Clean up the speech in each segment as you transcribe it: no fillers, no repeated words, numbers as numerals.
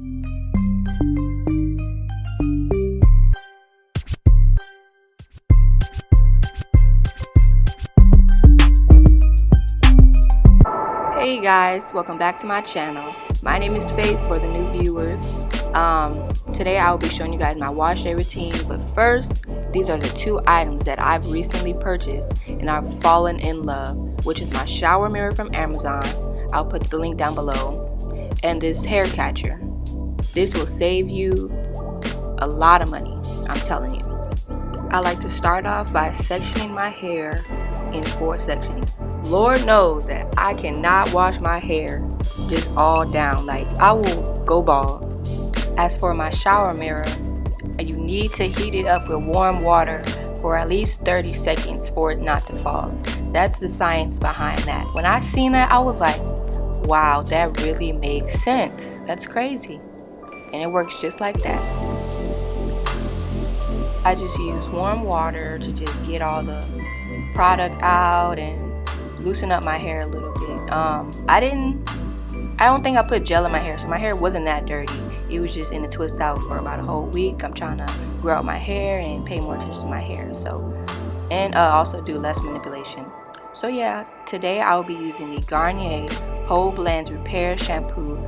Hey guys, welcome back to my channel. My name is Faith for the new viewers. Today I will be showing you guys my wash day routine, but first, these are the two items that I've recently purchased and I've fallen in love, which is my shower mirror from Amazon. I'll put the link down below, and this hair catcher. This will save you a lot of money, I'm telling you. I like to start off by sectioning my hair in 4 sections. Lord knows that I cannot wash my hair just all down, like I will go bald. As for my shower mirror, you need to heat it up with warm water for at least 30 seconds for it not to fall. That's the science behind that. When I seen that, I was like, wow, that really makes sense. That's crazy. And it works just like that. I just use warm water to just get all the product out and loosen up my hair a little bit. I don't think I put gel in my hair, so my hair wasn't that dirty. It was just in a twist out for about a whole week. I'm trying to grow out my hair and pay more attention to my hair, and also do less manipulation. So yeah, today I'll be using the Garnier Whole Blends Repair Shampoo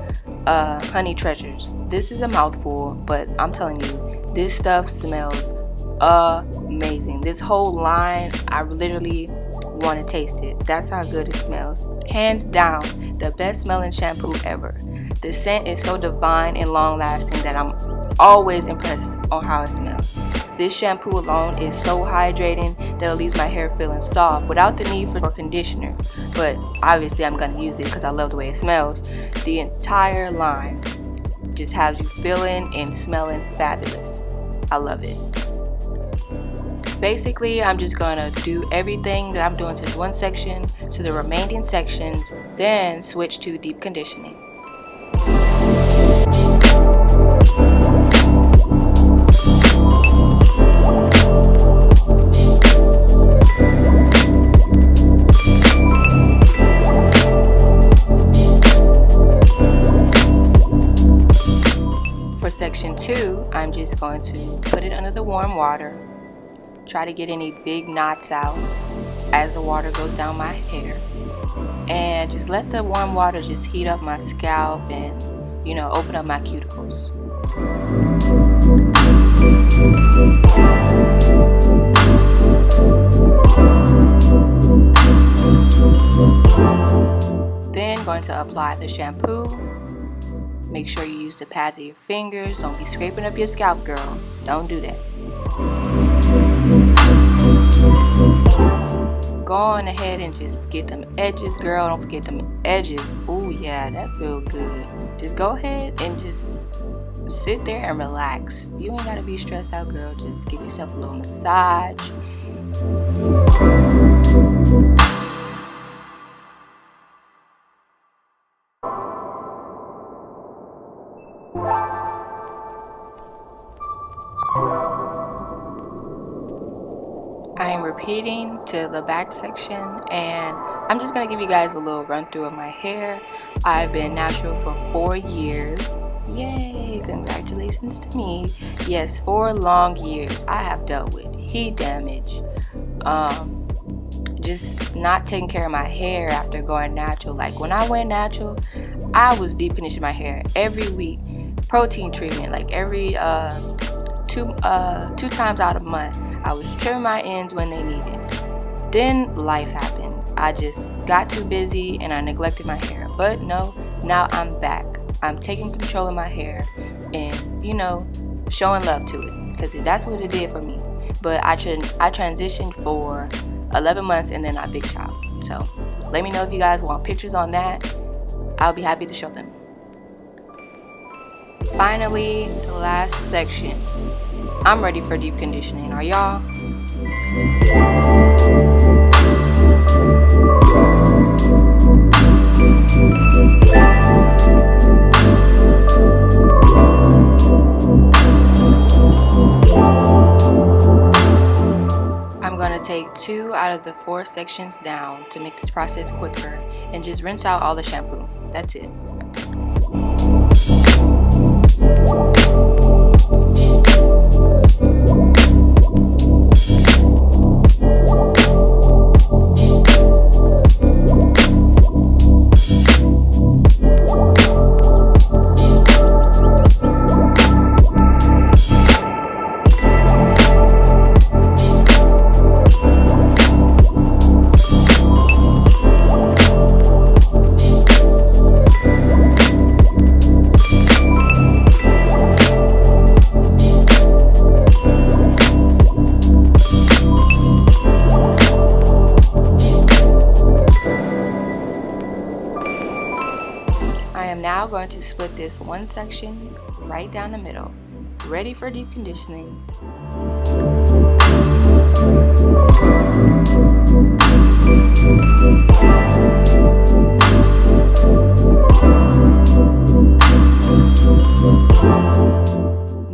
Honey Treasures. This is a mouthful, but I'm telling you, this stuff smells amazing. This whole line, I literally want to taste it. That's how good it smells. Hands down, the best smelling shampoo ever. The scent is so divine and long lasting that I'm always impressed on how it smells. This shampoo alone is so hydrating that it leaves my hair feeling soft without the need for conditioner. But obviously I'm going to use it because I love the way it smells. The entire line just has you feeling and smelling fabulous. I love it. Basically, I'm just gonna do everything that I'm doing to this one section to the remaining sections, then switch to deep conditioning. For section 2, I'm just going to put it under the warm water. Try to get any big knots out as the water goes down my hair, and just let the warm water just heat up my scalp and open up my cuticles. Then going to apply the shampoo. Make sure you use the pads of your fingers. Don't be scraping up your scalp, girl. Don't do that. Go on ahead and just get them edges, girl. Don't forget them edges. Oh yeah, that feel good. Just go ahead and just sit there and relax. You ain't gotta be stressed out, girl. Just give yourself a little massage. I am repeating to the back section, and I'm just going to give you guys a little run through of my hair. I've been natural for 4 years. Yay, congratulations to me. Yes, 4 long years. I have dealt with heat damage, just not taking care of my hair after going natural. Like when I went natural, I was deep conditioning my hair every week, protein treatment like every two times out of a month. I was trimming my ends when they needed. Then life happened. I just got too busy and I neglected my hair. But no, now I'm back. I'm taking control of my hair and, showing love to it, because that's what it did for me. But I transitioned for 11 months and then I big shop. So let me know if you guys want pictures on that. I'll be happy to show them. Finally, the last section. I'm ready for deep conditioning. Are y'all? I'm going to take 2 out of the 4 sections down to make this process quicker and just rinse out all the shampoo. That's it. going to split this one section right down the middle. Ready for deep conditioning.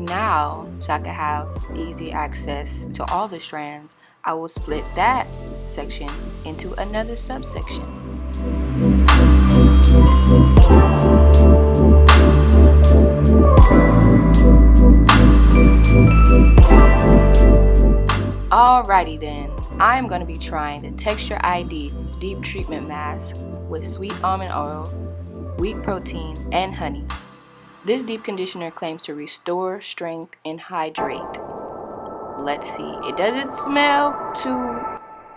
Now, so I can have easy access to all the strands, I will split that section into another subsection. Alrighty then, I'm going to be trying the Texture ID Deep Treatment Mask with sweet almond oil, wheat protein, and honey. This deep conditioner claims to restore strength and hydrate. Let's see. It doesn't smell too,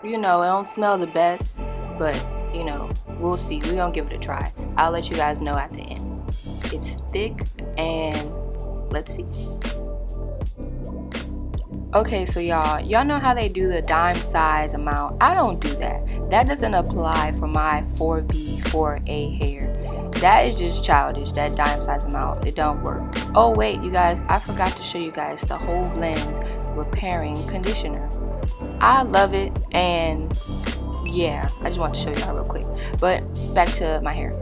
it don't smell the best, but, we'll see. We're going to give it a try. I'll let you guys know at the end. It's thick, and let's see. Okay, so y'all know how they do the dime size amount. I don't do that. That doesn't apply for my 4B, 4A hair. That is just childish, that dime size amount. It don't work. Oh wait, you guys, I forgot to show you guys the whole blends repairing conditioner. I love it, and yeah, I just want to show y'all real quick. But back to my hair.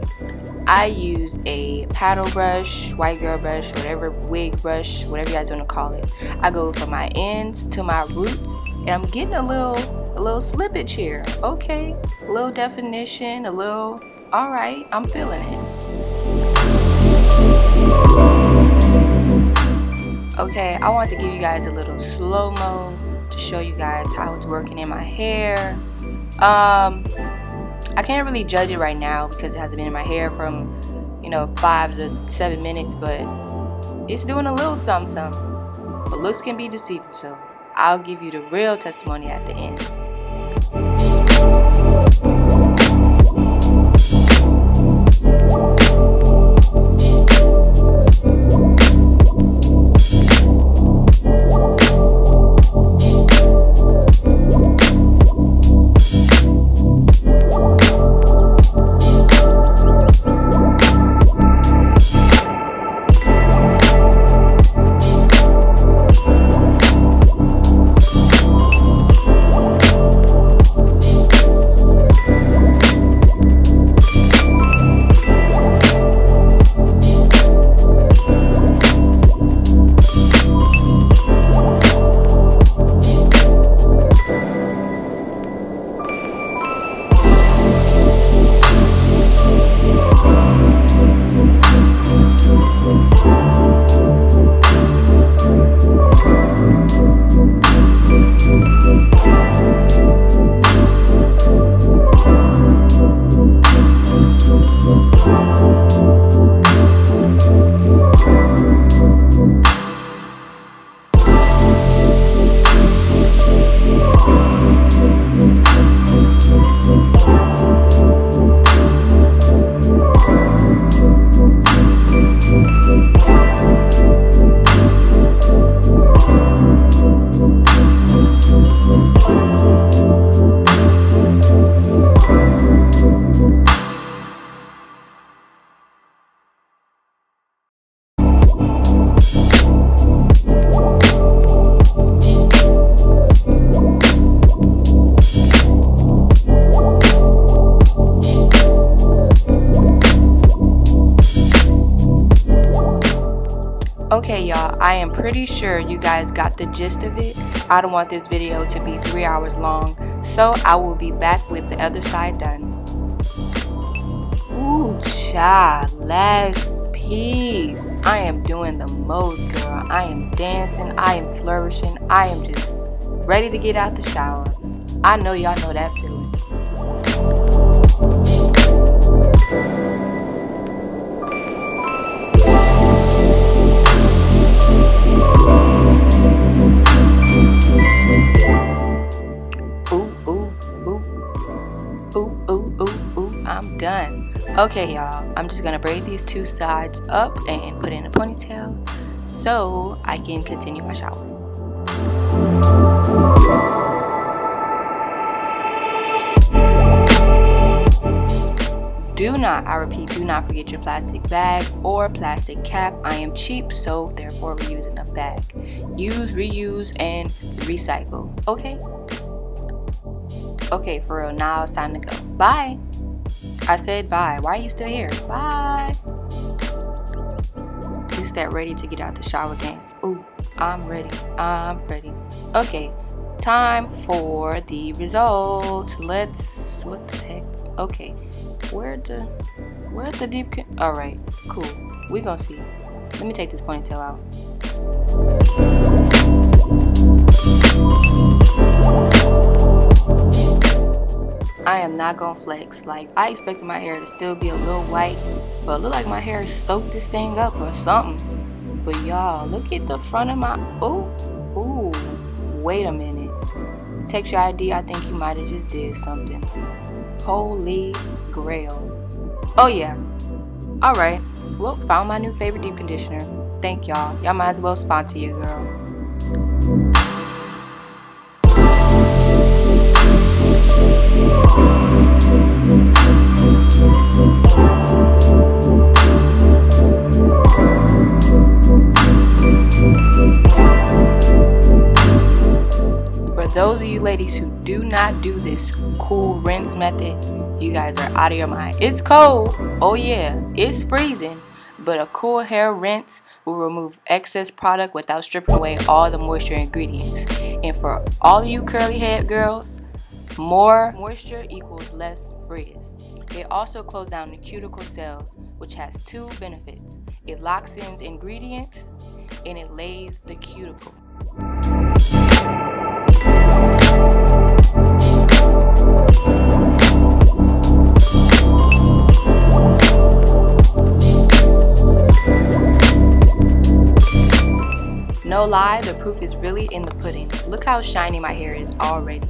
I use a paddle brush, white girl brush, whatever, wig brush, whatever you guys want to call it. I go from my ends to my roots, and I'm getting a little slippage here. Okay, a little definition, alright, I'm feeling it. Okay, I want to give you guys a little slow-mo to show you guys how it's working in my hair. I can't really judge it right now because it hasn't been in my hair from 5 to 7 minutes, but it's doing a little something. But looks can be deceiving, so I'll give you the real testimony at the end. Okay y'all, I am pretty sure you guys got the gist of it. I don't want this video to be 3 hours long, so I will be back with the other side done. Ooh, child, last piece. I am doing the most, girl. I am dancing, I am flourishing, I am just ready to get out the shower. I know y'all know that feeling. I'm done. Okay y'all, I'm just gonna braid these two sides up and put in a ponytail so I can continue my shower. Do not, I repeat, do not forget your plastic bag or plastic cap. I am cheap, so therefore we're using a bag. Use, reuse, and recycle. Okay? Okay, for real, now it's time to go. Bye. I said bye. Why are you still here? Bye. Just that ready to get out the shower dance. Ooh, I'm ready. Okay, time for the result. What the heck? Okay, where'd the deep alright, cool. We gonna see. Let me take this ponytail out. I am not gonna flex. Like, I expected my hair to still be a little white, but it look like my hair soaked this thing up or something. But y'all, look at the front of my, ooh, wait a minute. Texture ID, I think you might have just did something. Holy grail. Oh yeah. Alright. Well, found my new favorite deep conditioner. Thank y'all. Y'all might as well sponsor your girl. For those of you ladies who do not do this cool rinse method, you guys are out of your mind. It's cold. Oh yeah, it's freezing. But a cool hair rinse will remove excess product without stripping away all the moisture ingredients. And for all you curly head girls, more moisture equals less frizz. It also closes down the cuticle cells, which has two benefits. It locks in ingredients and it lays the cuticle. No lie, the proof is really in the pudding. Look how shiny my hair is already.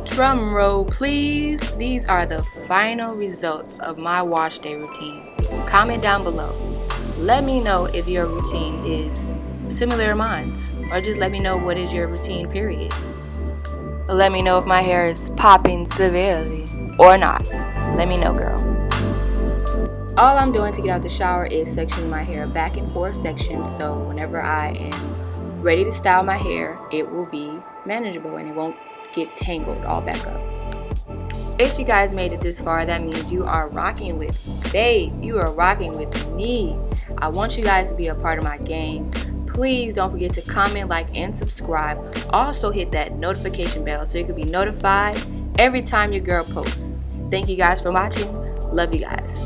Drum roll, please. These are the final results of my wash day routine. Comment down below. Let me know if your routine is similar to mine, or just let me know what is your routine, period. Let me know if my hair is popping severely or not. Let me know, girl. All I'm doing to get out the shower is sectioning my hair back in 4 sections, so whenever I am ready to style my hair, it will be manageable and it won't get tangled all back up. If you guys made it this far, that means you are rocking with babe. You are rocking with me. I want you guys to be a part of my gang. Please don't forget to comment, like, and subscribe. Also hit that notification bell so you can be notified every time your girl posts. Thank you guys for watching. Love you guys.